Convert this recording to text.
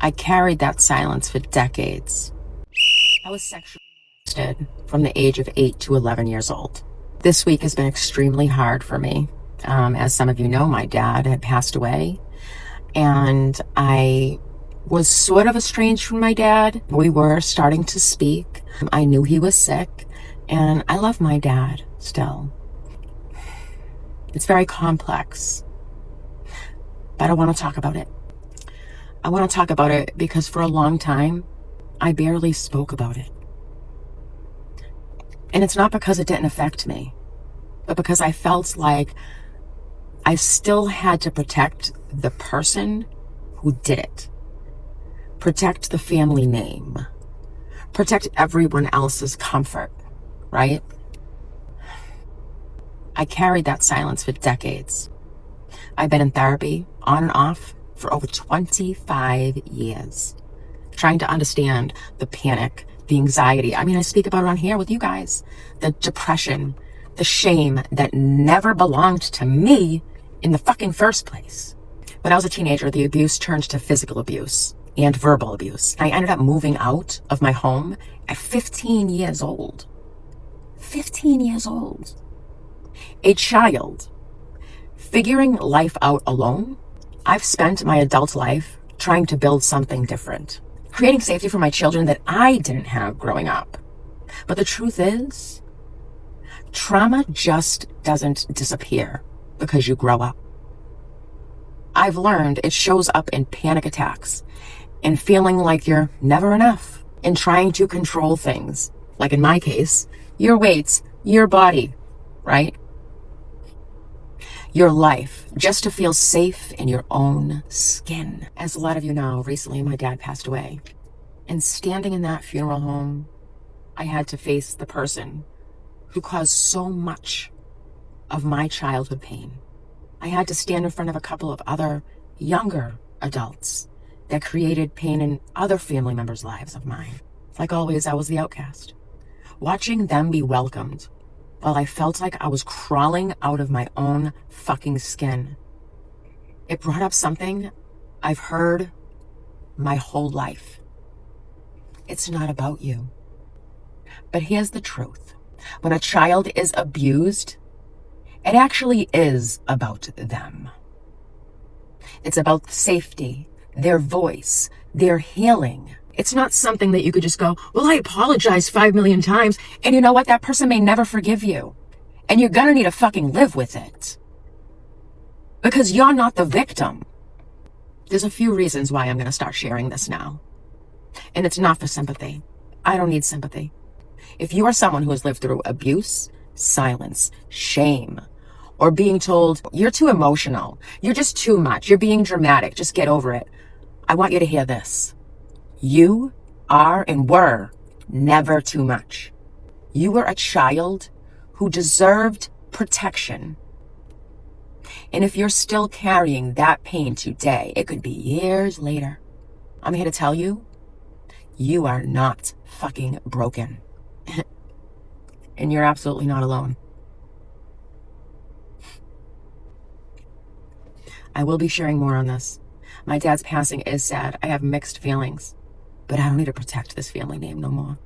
I carried that silence for decades. I was sexually molested from the age of 8 to 11 years old. This week has been extremely hard for me. As some of you know, my dad had passed away, and I was sort of estranged from my dad. We were starting to speak. I knew he was sick, and I love my dad still. It's very complex, but I want to talk about it. I want to talk about it because for a long time, I barely spoke about it. And it's not because it didn't affect me, but because I felt like I still had to protect the person who did it, protect the family name, protect everyone else's comfort, right? I carried that silence for decades. I've been in therapy on and off for over 25 years, trying to understand the panic, the anxiety. I mean, I speak about it on here with you guys, the depression, the shame that never belonged to me in the fucking first place. When I was a teenager, the abuse turned to physical abuse and verbal abuse. I ended up moving out of my home at 15 years old. 15 years old. A child. Figuring life out alone, I've spent my adult life trying to build something different, creating safety for my children that I didn't have growing up. But the truth is, trauma just doesn't disappear because you grow up. I've learned it shows up in panic attacks, in feeling like you're never enough, in trying to control things, like in my case, your weight, your body, right? Your life, just to feel safe in your own skin. As a lot of you know, recently my dad passed away. And standing in that funeral home, I had to face the person who caused so much of my childhood pain. I had to stand in front of a couple of other younger adults that created pain in other family members' lives of mine. Like always, I was the outcast. Watching them be welcomed while I felt like I was crawling out of my own fucking skin. It brought up something I've heard my whole life. It's not about you. But here's the truth. When a child is abused, it actually is about them. It's about safety, their voice, their healing. It's not something that you could just go, well, I apologized 5 million times. And you know what? That person may never forgive you. And you're going to need to fucking live with it. Because you're not the victim. There's a few reasons why I'm going to start sharing this now. And it's not for sympathy. I don't need sympathy. If you are someone who has lived through abuse, silence, shame, or being told, you're too emotional, you're just too much, you're being dramatic, just get over it, I want you to hear this. You are and were never too much. You were a child who deserved protection. And if you're still carrying that pain today, it could be years later, I'm here to tell you, you are not fucking broken. And you're absolutely not alone. I will be sharing more on this. My dad's passing is sad. I have mixed feelings, but I don't need to protect this family name no more.